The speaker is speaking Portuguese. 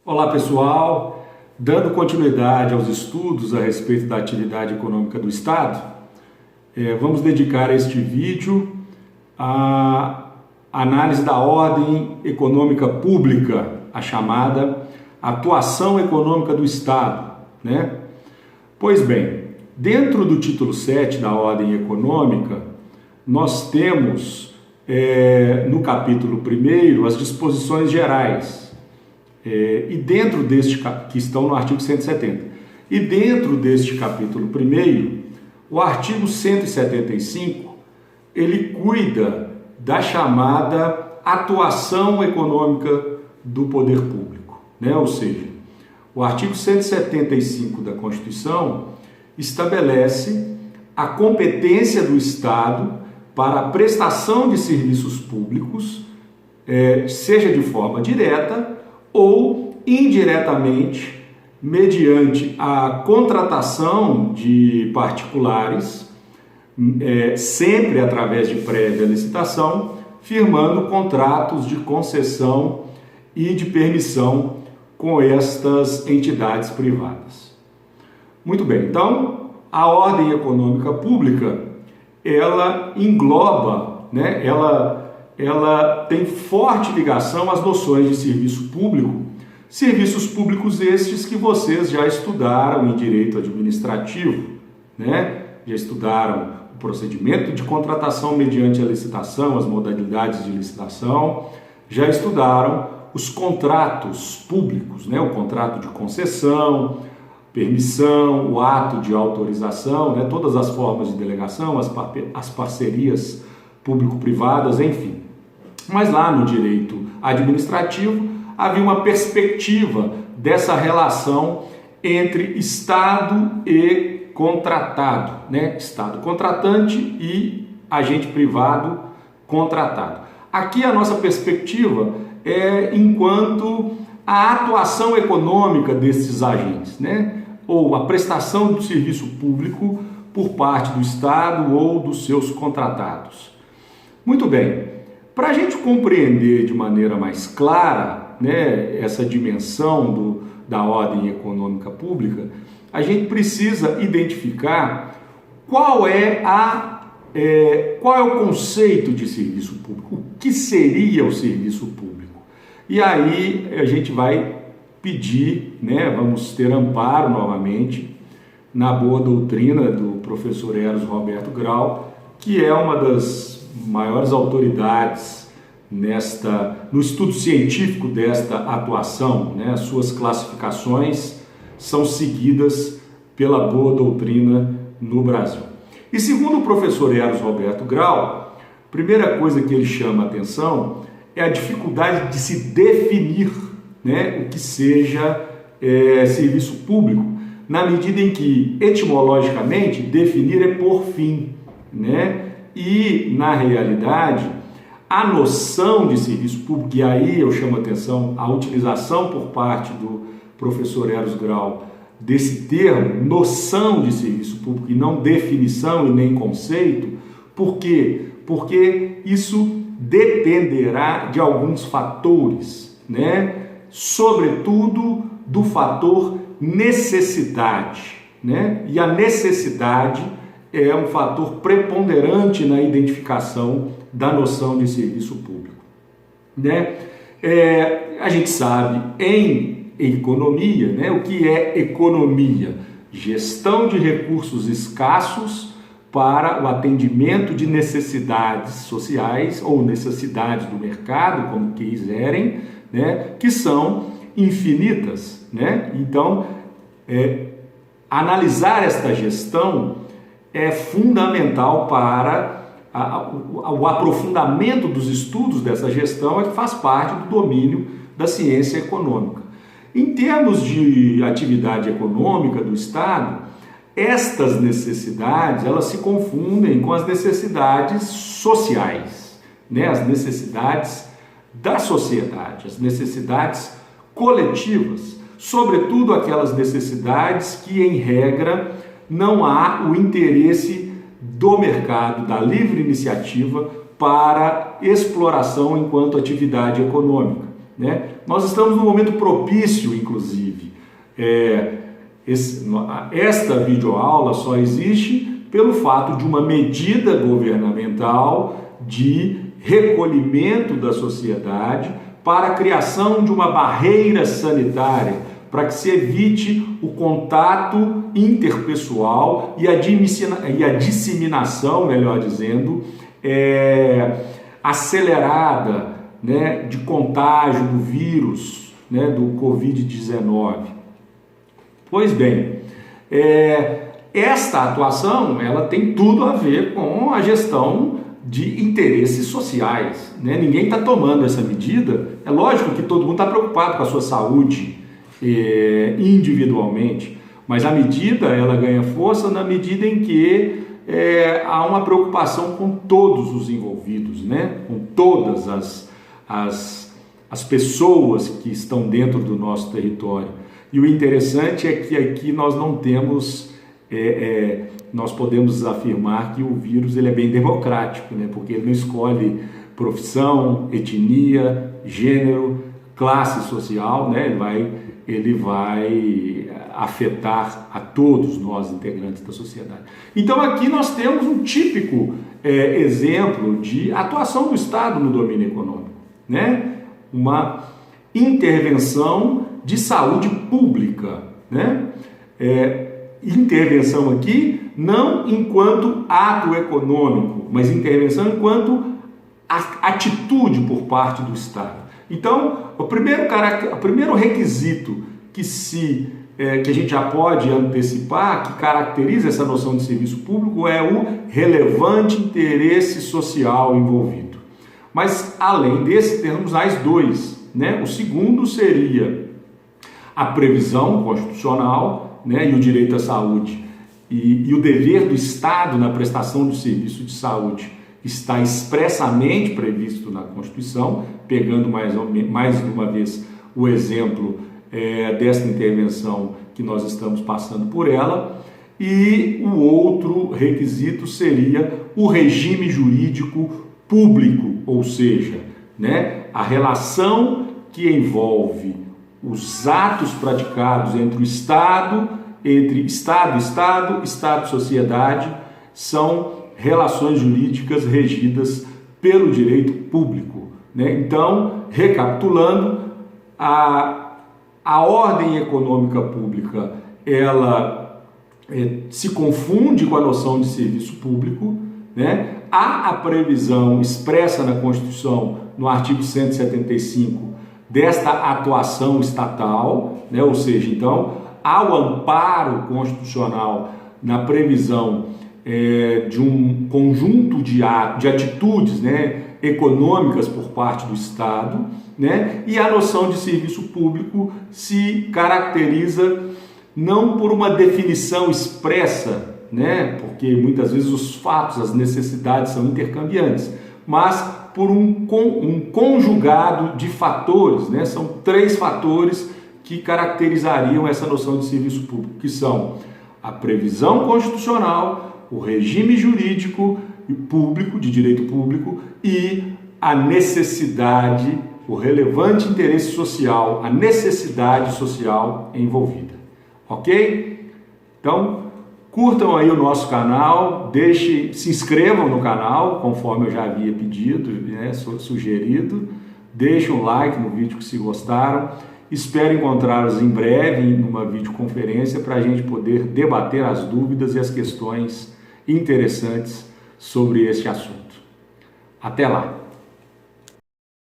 Olá pessoal, dando continuidade aos estudos a respeito da atividade econômica do Estado, vamos dedicar este vídeo à análise da ordem econômica pública, a chamada atuação econômica do Estado, né? Pois bem, dentro do título 7 da ordem econômica, nós temos no capítulo 1 as disposições gerais. E dentro deste, que estão no artigo 170, e dentro deste capítulo 1, o artigo 175, ele cuida da chamada atuação econômica do poder público, né? Ou seja, o artigo 175 da Constituição estabelece a competência do Estado para a prestação de serviços públicos, seja de forma direta ou indiretamente, mediante a contratação de particulares, sempre através de prévia licitação, firmando contratos de concessão e de permissão com estas entidades privadas. Muito bem, então, a ordem econômica pública, ela engloba, né, ela tem forte ligação às noções de serviço público, serviços públicos estes que vocês já estudaram em direito administrativo, né? Já estudaram o procedimento de contratação mediante a licitação, as modalidades de licitação, já estudaram os contratos públicos, né? O contrato de concessão, permissão, o ato de autorização, né? Todas as formas de delegação, as parcerias público-privadas, enfim. Mas lá no direito administrativo havia uma perspectiva dessa relação entre Estado e contratado, né? Estado contratante e agente privado contratado. Aqui a nossa perspectiva é enquanto a atuação econômica desses agentes, né? Ou a prestação do serviço público por parte do Estado ou dos seus contratados. Muito bem, para a gente compreender de maneira mais clara, né, essa dimensão da ordem econômica pública, a gente precisa identificar qual é o conceito de serviço público, o que seria o serviço público. E aí a gente vai pedir, né, vamos ter amparo novamente na boa doutrina do professor Eros Roberto Grau, que é uma das maiores autoridades no estudo científico desta atuação, né? As suas classificações são seguidas pela boa doutrina no Brasil. E segundo o professor Eros Roberto Grau, a primeira coisa que ele chama a atenção é a dificuldade de se definir, né, o que seja serviço público, na medida em que, etimologicamente, definir é por fim, né? E, na realidade, a noção de serviço público, e aí eu chamo a atenção a utilização por parte do professor Eros Grau desse termo, noção de serviço público, e não definição e nem conceito. Por quê? Porque isso dependerá de alguns fatores, né? Sobretudo do fator necessidade, né? E a necessidade é um fator preponderante na identificação da noção de serviço público, né? A gente sabe em economia, né, o que é economia? Gestão de recursos escassos para o atendimento de necessidades sociais ou necessidades do mercado, como quiserem, né, que são infinitas, né? Então, analisar esta gestão é fundamental para o aprofundamento dos estudos dessa gestão, que faz parte do domínio da ciência econômica. Em termos de atividade econômica do Estado, estas necessidades, elas se confundem com as necessidades sociais, né? As necessidades da sociedade, as necessidades coletivas, sobretudo aquelas necessidades que, em regra, não há o interesse do mercado, da livre iniciativa, para exploração enquanto atividade econômica. né? Nós estamos num momento propício, inclusive. Esta videoaula só existe pelo fato de uma medida governamental de recolhimento da sociedade para a criação de uma barreira sanitária, para que se evite o contato interpessoal e a disseminação, melhor dizendo, acelerada, né, de contágio do vírus, né, do Covid-19. Pois bem, esta atuação ela tem tudo a ver com a gestão de interesses sociais, né? Ninguém está tomando essa medida. É lógico que todo mundo está preocupado com a sua saúde individualmente, mas a medida ela ganha força na medida em que há uma preocupação com todos os envolvidos, né? Com todas as pessoas que estão dentro do nosso território. E o interessante é que aqui nós não temos, nós podemos afirmar que o vírus ele é bem democrático, né? Porque ele não escolhe profissão, etnia, gênero, classe social, né? Ele vai afetar a todos nós integrantes da sociedade. Então aqui nós temos um típico exemplo de atuação do Estado no domínio econômico, né? Uma intervenção de saúde pública, né? Intervenção aqui não enquanto ato econômico, mas intervenção enquanto atitude por parte do Estado. Então, o primeiro requisito que a gente já pode antecipar, que caracteriza essa noção de serviço público, é o relevante interesse social envolvido. Mas, além desse, temos mais dois, né? O segundo seria a previsão constitucional, né? E o direito à saúde e o dever do Estado na prestação do serviço de saúde está expressamente previsto na Constituição, pegando mais uma vez o exemplo desta intervenção que nós estamos passando por ela. E o outro requisito seria o regime jurídico público, ou seja, né, a relação que envolve os atos praticados entre o Estado, Estado-sociedade, são relações jurídicas regidas pelo direito público, né? Então, recapitulando, a ordem econômica pública, ela se confunde com a noção de serviço público, né? Há a previsão expressa na Constituição, no artigo 175, desta atuação estatal, né? Ou seja, então, há o amparo constitucional na previsão de um conjunto de atitudes, né, econômicas por parte do Estado, né? E a noção de serviço público se caracteriza não por uma definição expressa, né? Porque muitas vezes os fatos, as necessidades são intercambiantes, mas por um conjugado de fatores, né? São 3 fatores que caracterizariam essa noção de serviço público, que são a previsão constitucional, o regime jurídico público, de direito público, e a necessidade, o relevante interesse social, a necessidade social envolvida. Ok? Então, curtam aí o nosso canal, se inscrevam no canal, conforme eu já havia pedido, né, sugerido, deixem um like no vídeo se gostaram. Espero encontrá-los em breve numa videoconferência para a gente poder debater as dúvidas e as questões interessantes sobre este assunto. Até lá!